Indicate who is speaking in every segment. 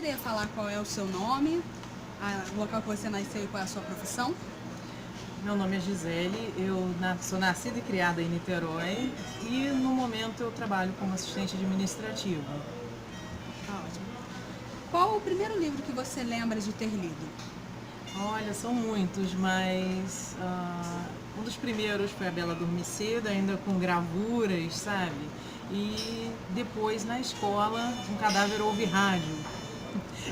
Speaker 1: poderia falar qual é o seu nome, o local que você nasceu e qual é a sua profissão?
Speaker 2: Meu nome é Gisele, eu sou nascida e criada em Niterói e no momento eu trabalho como assistente administrativa.
Speaker 1: Tá ótimo. Qual o primeiro livro que você lembra de ter lido?
Speaker 2: Olha, são muitos, mas um dos primeiros foi A Bela Adormecida, ainda com gravuras, sabe? E depois na escola, Um Cadáver Ouve Rádio,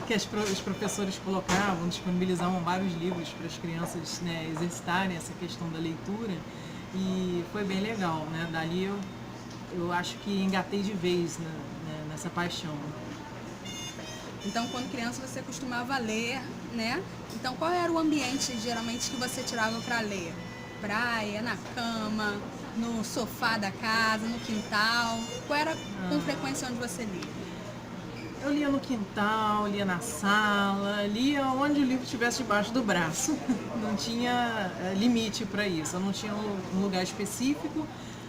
Speaker 2: que os professores colocavam, disponibilizavam vários livros para as crianças, né, exercitarem essa questão da leitura e foi bem legal, né? Dali eu acho que engatei de vez, né, nessa paixão.
Speaker 1: Então, quando criança, você costumava ler, né? Então, qual era o ambiente, geralmente, que você tirava para ler? Praia, na cama, no sofá da casa, no quintal? Qual era, com frequência, onde você lia?
Speaker 2: Eu lia no quintal, lia na sala, lia onde o livro estivesse debaixo do braço. Não tinha limite para isso, eu não tinha um lugar específico,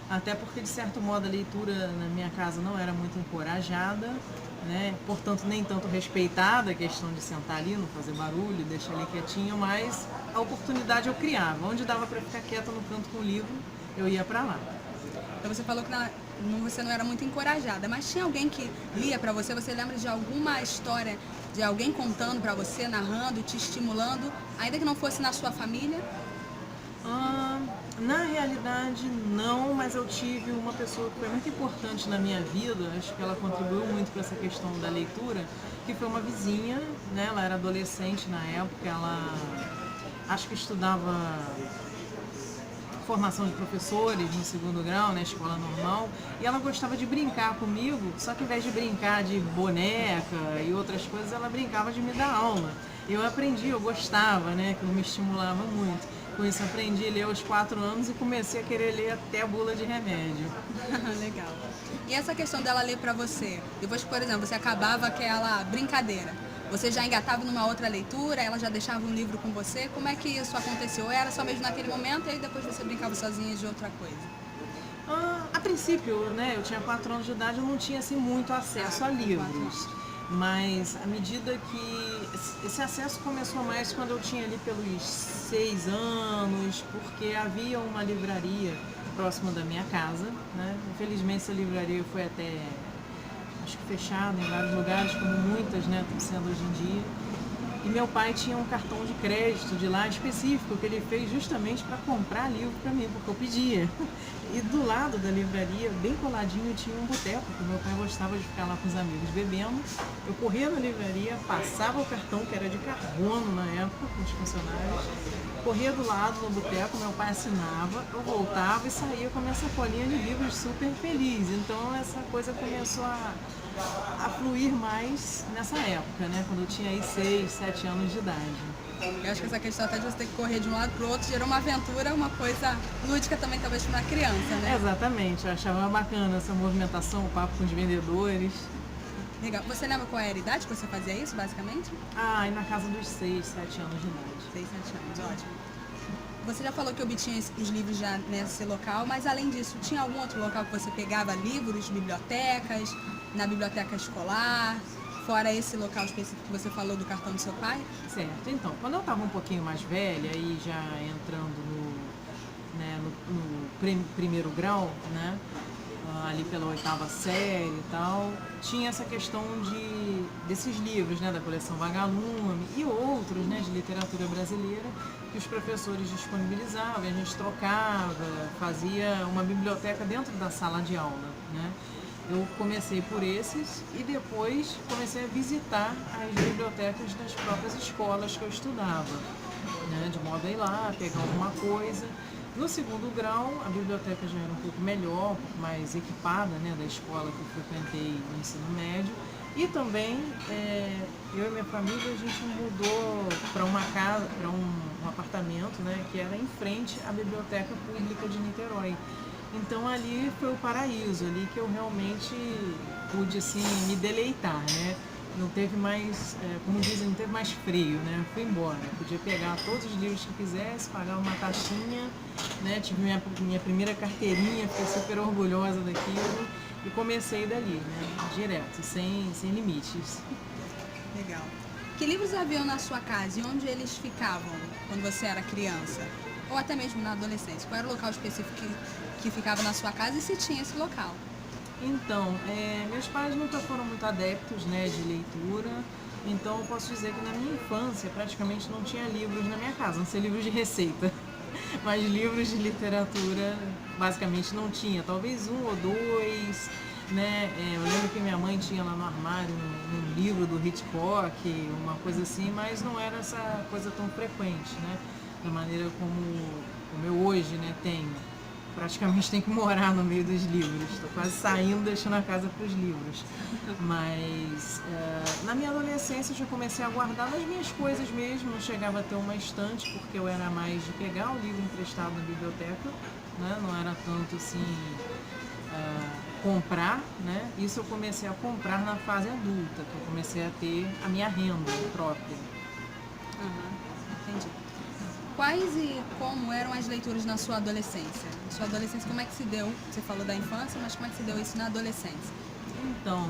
Speaker 2: até porque, de certo modo, a leitura na minha casa não era muito encorajada, né? Portanto, nem tanto respeitada a questão de sentar ali, não fazer barulho, deixar ali quietinho, mas a oportunidade eu criava. Onde dava para ficar quieta no canto com o livro, eu ia para lá.
Speaker 1: Então, você falou que você não era muito encorajada, mas tinha alguém que lia para você? Você lembra de alguma história de alguém contando para você, narrando, te estimulando, ainda que não fosse na sua família?
Speaker 2: Na realidade, não, mas eu tive uma pessoa que foi muito importante na minha vida, acho que ela contribuiu muito para essa questão da leitura, que foi uma vizinha, né? Ela era adolescente na época, ela acho que estudava formação de professores no segundo grau, na escola normal, e ela gostava de brincar comigo, só que ao invés de brincar de boneca e outras coisas, ela brincava de me dar aula. Eu aprendi, eu gostava, né, que me estimulava muito. Com isso aprendi a ler aos 4 anos e comecei a querer ler até a bula de remédio.
Speaker 1: Legal. E essa questão dela ler para você, depois que, por exemplo, você acabava aquela brincadeira, você já engatava numa outra leitura, ela já deixava um livro com você, como é que isso aconteceu? Ou era só mesmo naquele momento e aí depois você brincava sozinha de outra coisa?
Speaker 2: A princípio, né, eu tinha 4 anos de idade, eu não tinha assim muito acesso a livros. Mas à medida que esse acesso começou mais quando eu tinha ali pelos 6 anos, porque havia uma livraria próxima da minha casa, né? Infelizmente essa livraria foi até, acho que fechada em vários lugares, como muitas, né, estão sendo hoje em dia. E meu pai tinha um cartão de crédito de lá específico que ele fez justamente para comprar livro para mim, porque eu pedia. E do lado da livraria, bem coladinho, tinha um boteco, que meu pai gostava de ficar lá com os amigos bebendo. Eu corria na livraria, passava o cartão, que era de carbono na época, com os funcionários, corria do lado no boteco, meu pai assinava, eu voltava e saía com a minha sacolinha de livros super feliz. Então essa coisa começou a fluir mais nessa época, né? Quando eu tinha aí 6, 7 anos de idade.
Speaker 1: Eu acho que essa questão até de você ter que correr de um lado para o outro gerou uma aventura, uma coisa lúdica também, talvez, para uma criança, né?
Speaker 2: Exatamente, eu achava bacana essa movimentação, o papo com os vendedores.
Speaker 1: Legal. Você lembra qual era a idade que você fazia isso, basicamente?
Speaker 2: E na casa dos 6, 7 anos de idade.
Speaker 1: 6, 7 anos, ótimo. Você já falou que obtinha os livros já nesse local, mas além disso, tinha algum outro local que você pegava livros, bibliotecas, na biblioteca escolar, fora esse local específico que você falou do cartão do seu pai?
Speaker 2: Certo, então, quando eu estava um pouquinho mais velha e já entrando no primeiro grau, né, ali pela 8ª série e tal, tinha essa questão desses livros, né, da coleção Vagalume e outros, né, de literatura brasileira que os professores disponibilizavam, e a gente trocava, fazia uma biblioteca dentro da sala de aula, né. Eu comecei por esses e depois comecei a visitar as bibliotecas das próprias escolas que eu estudava, né, de modo a ir lá, pegar alguma coisa. No segundo grau, a biblioteca já era um pouco melhor, um pouco mais equipada, né, da escola que eu frequentei no ensino médio. E também, eu e minha família, a gente mudou para uma casa, para um apartamento, né, que era em frente à Biblioteca Pública de Niterói. Então ali foi o paraíso, ali que eu realmente pude assim, me deleitar, né? Não teve mais, como dizem, não teve mais freio, né? Fui embora, podia pegar todos os livros que quisesse, pagar uma taxinha, né? Tive minha primeira carteirinha, fiquei super orgulhosa daquilo e comecei dali, né? Direto, sem limites.
Speaker 1: Legal. Que livros haviam na sua casa e onde eles ficavam quando você era criança? Ou até mesmo na adolescência? Qual era o local específico que ficava na sua casa e se tinha esse local?
Speaker 2: Então, meus pais nunca foram muito adeptos, né, de leitura, então eu posso dizer que na minha infância praticamente não tinha livros na minha casa, não sei livros de receita, mas livros de literatura basicamente não tinha, talvez um ou dois, né? Eu lembro que minha mãe tinha lá no armário um livro do Hitchcock, uma coisa assim, mas não era essa coisa tão frequente, né? Da maneira como eu hoje, né, tenho. Praticamente tem que morar no meio dos livros. Estou quase saindo, deixando a casa para os livros. Mas na minha adolescência eu já comecei a guardar nas minhas coisas mesmo. Não chegava a ter uma estante, porque eu era mais de pegar o livro emprestado na biblioteca, né? Não era tanto assim comprar, né? Isso eu comecei a comprar na fase adulta, que eu comecei a ter a minha renda própria.
Speaker 1: Entendi. Quais e como eram as leituras na sua adolescência? Na sua adolescência, como é que se deu? Você falou da infância, mas como é que se deu isso na adolescência?
Speaker 2: Então,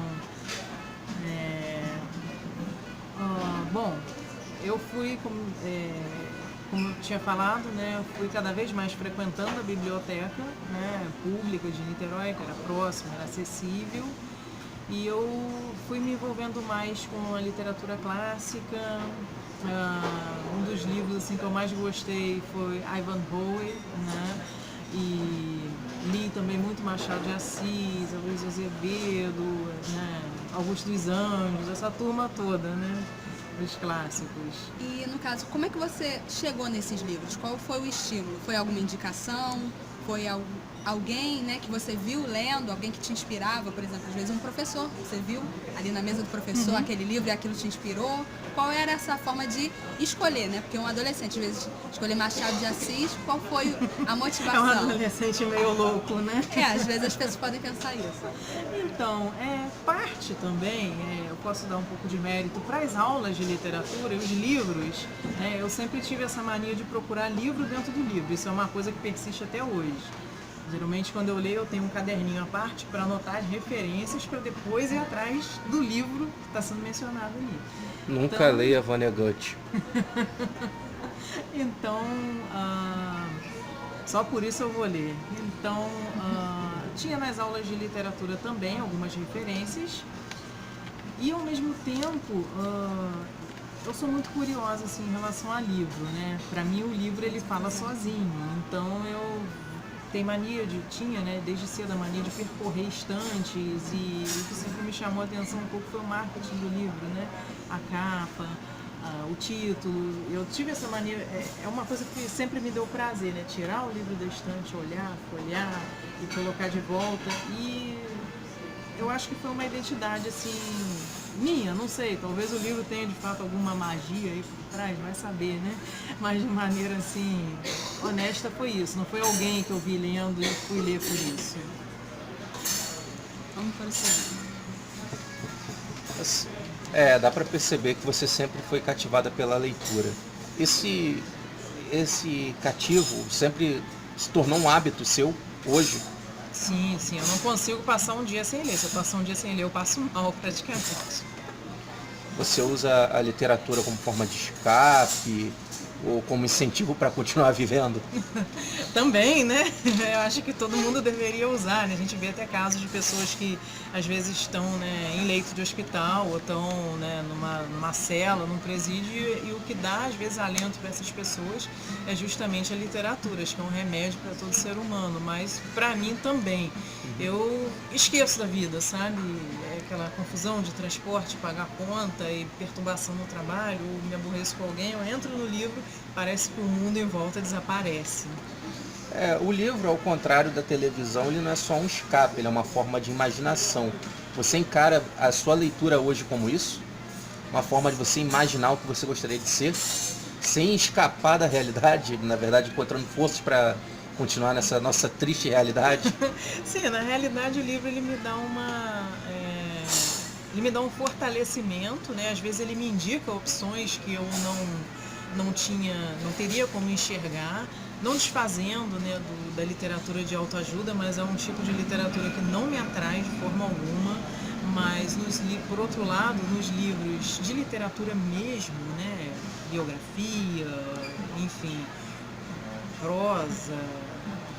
Speaker 2: bom, eu fui, como eu tinha falado, né, eu fui cada vez mais frequentando a biblioteca, né, pública de Niterói, que era próxima, era acessível, e eu fui me envolvendo mais com a literatura clássica. Um dos livros assim, que eu mais gostei foi Ivanhoe, né? E li também muito Machado de Assis, Luiz Azevedo, né? Augusto dos Anjos, essa turma toda, né? Dos clássicos.
Speaker 1: E no caso, como é que você chegou nesses livros? Qual foi o estímulo? Foi alguma indicação? Foi alguém, né, que você viu lendo, alguém que te inspirava, por exemplo, às vezes um professor, você viu ali na mesa do professor aquele livro e aquilo te inspirou? Qual era essa forma de escolher, né? Porque um adolescente, às vezes, escolher Machado de Assis, qual foi a motivação?
Speaker 2: É um adolescente meio louco, né?
Speaker 1: Às vezes as pessoas podem pensar isso.
Speaker 2: Então, parte também, eu posso dar um pouco de mérito para as aulas de literatura e os livros, né? Eu sempre tive essa mania de procurar livro dentro do livro, isso é uma coisa que persiste até hoje. Geralmente, quando eu leio, eu tenho um caderninho à parte para anotar as referências para depois ir atrás do livro que está sendo mencionado ali.
Speaker 3: Nunca leia Vonnegut.
Speaker 2: Então, só por isso eu vou ler. Então, tinha nas aulas de literatura também algumas referências e, ao mesmo tempo, eu sou muito curiosa assim, em relação a livro, né? Para mim, o livro ele fala sozinho. Então, eu tinha, né, desde cedo a mania de percorrer estantes e o que sempre me chamou a atenção um pouco foi o marketing do livro, né? A capa, o título. Eu tive essa mania, é uma coisa que sempre me deu prazer, né? Tirar o livro da estante, olhar, folhear e colocar de volta. E eu acho que foi uma identidade assim minha, não sei, talvez o livro tenha de fato alguma magia aí por trás, vai saber, né? Mas de maneira assim, honesta foi isso, não foi alguém que eu vi lendo e fui ler por isso.
Speaker 1: Vamos para o segundo.
Speaker 3: Dá para perceber que você sempre foi cativada pela leitura. Esse cativo sempre se tornou um hábito seu hoje?
Speaker 2: Sim, eu não consigo passar um dia sem ler. Se eu passar um dia sem ler, eu passo mal praticamente.
Speaker 3: Você usa a literatura como forma de escape ou como incentivo para continuar vivendo?
Speaker 2: Também, né? Eu acho que todo mundo deveria usar, né? A gente vê até casos de pessoas que às vezes estão, né, em leito de hospital ou estão, né, numa cela, num presídio, e o que dá às vezes alento para essas pessoas é justamente a literatura, acho que é um remédio para todo ser humano, mas para mim também. Eu esqueço da vida, sabe? É aquela confusão de transporte, pagar conta e perturbação no trabalho, ou me aborreço com alguém, eu entro no livro, parece que o mundo em volta desaparece.
Speaker 3: O livro, ao contrário da televisão, ele não é só um escape, ele é uma forma de imaginação. Você encara a sua leitura hoje como isso? Uma forma de você imaginar o que você gostaria de ser, sem escapar da realidade, na verdade encontrando forças para continuar nessa nossa triste realidade?
Speaker 2: Sim, na realidade o livro ele me dá um fortalecimento, né? Às vezes ele me indica opções que eu não teria como enxergar, não desfazendo, né, da literatura de autoajuda, mas é um tipo de literatura que não me atrai de forma alguma, Mas por outro lado, nos livros de literatura mesmo, né, biografia, enfim, prosa,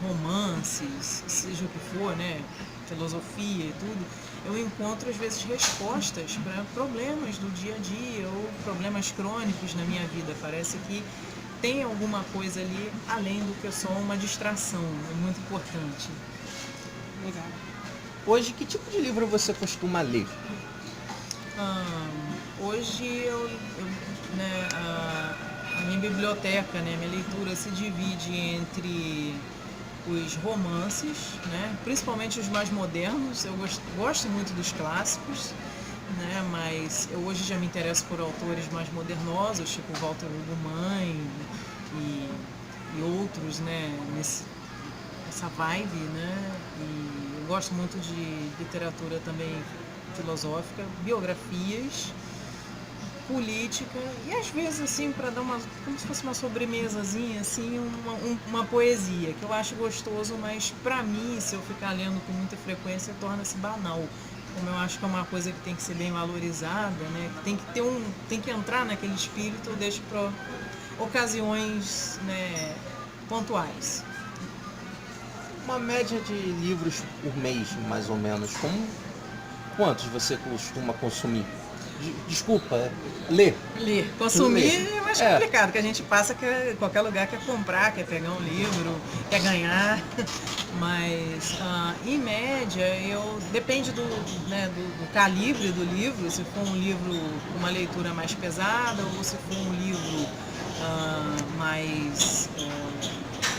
Speaker 2: romances, seja o que for, né, filosofia e tudo, eu encontro às vezes respostas para problemas do dia a dia ou problemas crônicos na minha vida. Parece que tem alguma coisa ali além do que só uma distração. É muito importante.
Speaker 1: Legal.
Speaker 3: Hoje, que tipo de livro você costuma ler?
Speaker 2: Hoje né, a minha biblioteca, né, minha leitura se divide entre os romances, né, principalmente os mais modernos. Eu gosto muito dos clássicos, né, mas eu hoje já me interesso por autores mais modernosos, tipo Walter Hugo Mãe e outros, né, nessa vibe, né, e eu gosto muito de literatura também filosófica, biografias, política e às vezes assim para dar como se fosse uma sobremesazinha assim, uma poesia que eu acho gostoso, mas para mim, se eu ficar lendo com muita frequência, torna-se banal. Como eu acho que é uma coisa que tem que ser bem valorizada, né, que tem que entrar naquele espírito, eu deixo para ocasiões, né, pontuais.
Speaker 3: Uma média de livros por mês, mais ou menos. Quantos você costuma consumir? Desculpa, ler.
Speaker 2: Consumir é mais complicado, porque a gente passa que qualquer lugar quer comprar, quer pegar um livro, quer ganhar. Mas, em média, depende do calibre do livro, se for um livro, uma leitura mais pesada, ou se for um livro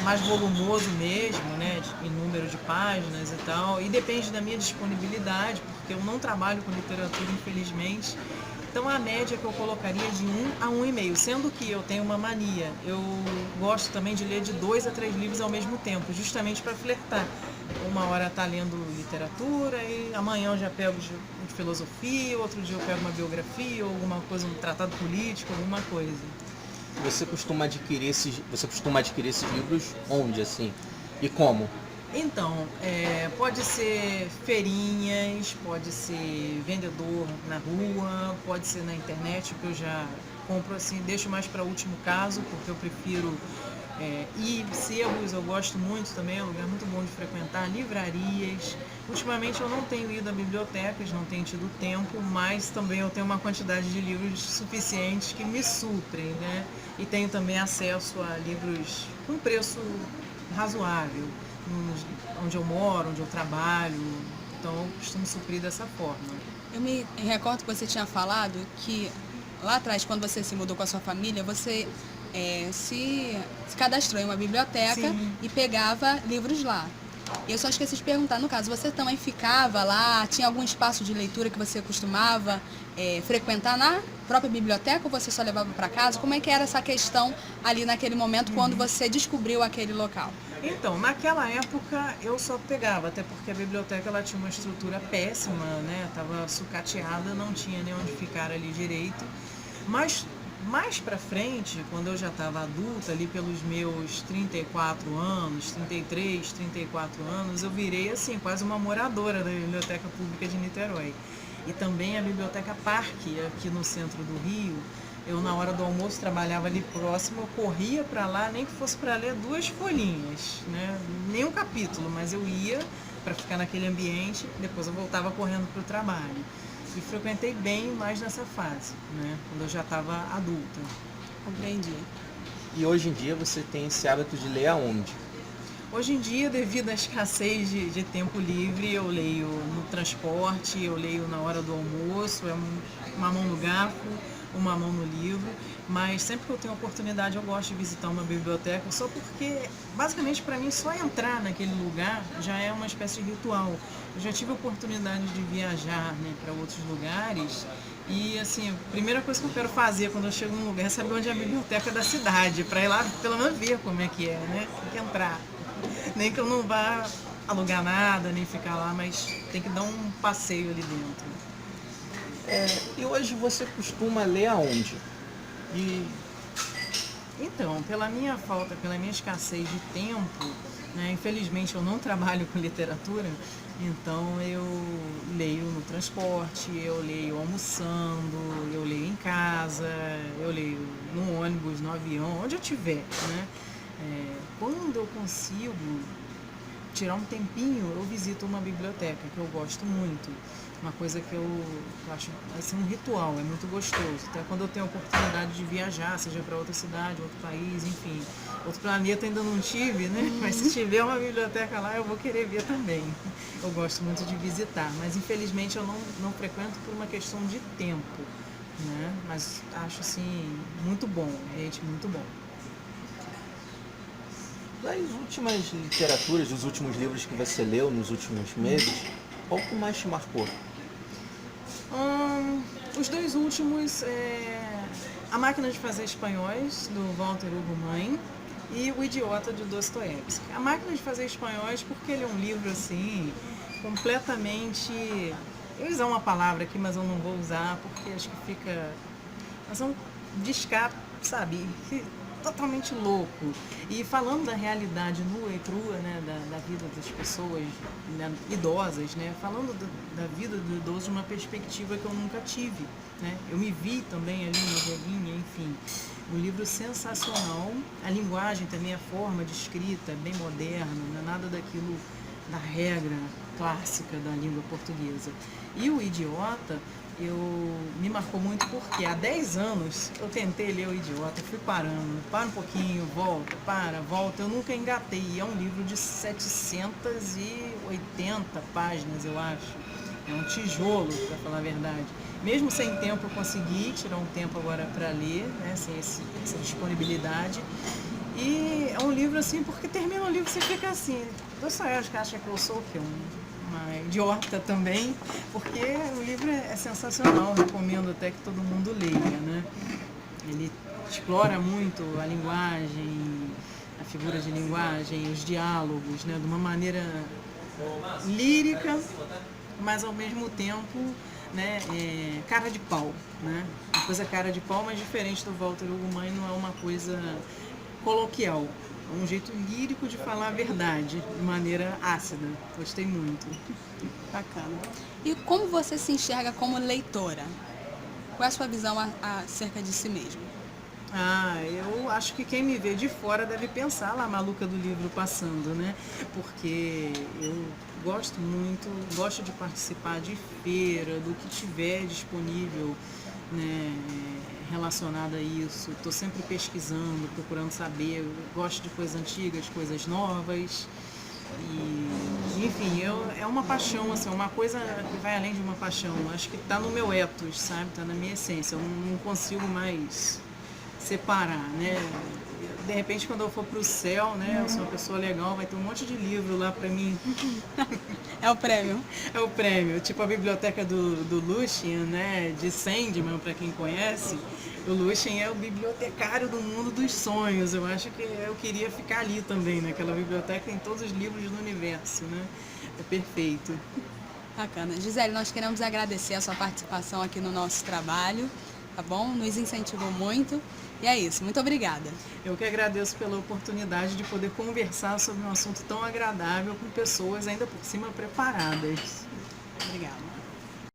Speaker 2: mais volumoso mesmo, né, em número de páginas e tal, e depende da minha disponibilidade, porque eu não trabalho com literatura, infelizmente. Então a média que eu colocaria de 1 a 1,5, sendo que eu tenho uma mania, eu gosto também de ler de 2 a 3 livros ao mesmo tempo, justamente para flertar. Uma hora tá lendo literatura e amanhã eu já pego de filosofia, outro dia eu pego uma biografia, ou alguma coisa, um tratado político, alguma coisa.
Speaker 3: Você costuma adquirir esses livros onde, assim? E como?
Speaker 2: Então, pode ser feirinhas, pode ser vendedor na rua, pode ser na internet, que eu já compro assim, deixo mais para último caso, porque eu prefiro ir sebos, eu gosto muito também, é um lugar muito bom de frequentar, livrarias. Ultimamente eu não tenho ido a bibliotecas, não tenho tido tempo, mas também eu tenho uma quantidade de livros suficientes que me suprem, né? E tenho também acesso a livros com preço razoável, onde eu moro, onde eu trabalho, então eu costumo suprir dessa forma.
Speaker 1: Eu me recordo que você tinha falado que lá atrás, quando você se mudou com a sua família, você se cadastrou em uma biblioteca. Sim. E pegava livros lá. Eu só esqueci de perguntar, no caso, você também ficava lá, tinha algum espaço de leitura que você costumava frequentar na própria biblioteca, ou você só levava para casa? Como é que era essa questão ali naquele momento, quando você descobriu aquele local?
Speaker 2: Então, naquela época eu só pegava, até porque a biblioteca ela tinha uma estrutura péssima, né? Estava sucateada, não tinha nem onde ficar ali direito. Mas mais pra frente, quando eu já estava adulta, ali pelos meus 34 anos, 33, 34 anos, eu virei assim, quase uma moradora da Biblioteca Pública de Niterói. E também a Biblioteca Parque, aqui no centro do Rio. Eu, na hora do almoço, trabalhava ali próximo, eu corria para lá, nem que fosse para ler 2 folhinhas, né? Nem um capítulo, mas eu ia para ficar naquele ambiente, depois eu voltava correndo para o trabalho. E frequentei bem mais nessa fase, né? Quando eu já estava adulta.
Speaker 1: Compreendi.
Speaker 3: E hoje em dia você tem esse hábito de ler aonde?
Speaker 2: Hoje em dia, devido à escassez de tempo livre, eu leio no transporte, eu leio na hora do almoço, uma mão no garfo, uma mão no livro, mas sempre que eu tenho oportunidade eu gosto de visitar uma biblioteca, só porque, basicamente, para mim, só entrar naquele lugar já é uma espécie de ritual. Eu já tive a oportunidade de viajar, né, para outros lugares e, assim, a primeira coisa que eu quero fazer quando eu chego num lugar é saber onde é a biblioteca da cidade, para ir lá pelo menos ver como é que é, né? Tem que entrar. Nem que eu não vá alugar nada, nem ficar lá, mas tem que dar um passeio ali dentro.
Speaker 3: E hoje você costuma ler aonde?
Speaker 2: Então, pela minha falta, pela minha escassez de tempo, né, infelizmente eu não trabalho com literatura, então eu leio no transporte, eu leio almoçando, eu leio em casa, eu leio no ônibus, no avião, onde eu estiver, né? Quando eu consigo tirar um tempinho, eu visito uma biblioteca, que eu gosto muito. Uma coisa que eu acho assim, um ritual, é muito gostoso. Até quando eu tenho a oportunidade de viajar, seja para outra cidade, outro país, enfim. Outro planeta ainda não tive, né? Mas se tiver uma biblioteca lá, eu vou querer ver também. Eu gosto muito de visitar, mas infelizmente eu não frequento por uma questão de tempo, né? Mas acho assim, muito bom, gente, muito bom.
Speaker 3: Das últimas literaturas, dos últimos livros que você leu nos últimos meses, qual que mais te marcou?
Speaker 2: Os dois últimos, A Máquina de Fazer Espanhóis, do Walter Hugo Mãe, e O Idiota, de Dostoiévski. A Máquina de Fazer Espanhóis, porque ele é um livro, assim, completamente... Eu ia usar uma palavra aqui, mas eu não vou usar, porque acho que fica... Mas é um descape, sabe, totalmente louco. E falando da realidade nua e crua, né, da vida das pessoas, né, idosas, né, falando da vida do idoso de uma perspectiva que eu nunca tive, né. Eu me vi também ali uma velhinha, enfim. Um livro sensacional. A linguagem também, a forma de escrita, bem moderna, não é nada daquilo da regra clássica da língua portuguesa. E O Idiota, me marcou muito porque há 10 anos eu tentei ler O Idiota, fui parando, para um pouquinho, volta, volta, eu nunca engatei. E é um livro de 780 páginas, eu acho. É um tijolo, para falar a verdade. Mesmo sem tempo, eu consegui tirar um tempo agora para ler, né, sem essa disponibilidade. E é um livro assim, porque termina o livro e você fica assim, Dostoiévski acha que eu sou o quê? Uma idiota também, porque o livro é sensacional, recomendo até que todo mundo leia, né? Ele explora muito a linguagem, a figura de linguagem, os diálogos, né? De uma maneira lírica, mas ao mesmo tempo, né, cara de pau, né? Uma coisa cara de pau, mas diferente do Walter Hugo Mãe, não é uma coisa coloquial. É um jeito lírico de falar a verdade, de maneira ácida. Gostei muito.
Speaker 1: Bacana. E como você se enxerga como leitora? Qual é a sua visão acerca de si mesmo?
Speaker 2: Eu acho que quem me vê de fora deve pensar lá, a maluca do livro passando, né? Porque eu gosto muito, gosto de participar de feira, do que tiver disponível, né, relacionado a isso. Estou sempre pesquisando, procurando saber. Eu gosto de coisas antigas, coisas novas. E, enfim, é uma paixão, assim, uma coisa que vai além de uma paixão. Acho que está no meu ethos, sabe? Está na minha essência. Eu não consigo mais separar, né? De repente, quando eu for pro céu, né, eu sou uma pessoa legal, vai ter um monte de livro lá para mim.
Speaker 1: É o prêmio.
Speaker 2: É o prêmio, tipo a biblioteca do Lushing, né, de Sandman, para quem conhece. O Lushing é o bibliotecário do mundo dos sonhos. Eu acho que eu queria ficar ali também, naquela biblioteca, tem todos os livros do universo, né? É perfeito.
Speaker 1: Bacana. Gisele, nós queremos agradecer a sua participação aqui no nosso trabalho, tá bom? Nos incentivou muito. E é isso, muito obrigada.
Speaker 2: Eu que agradeço pela oportunidade de poder conversar sobre um assunto tão agradável com pessoas ainda por cima preparadas.
Speaker 1: Obrigada.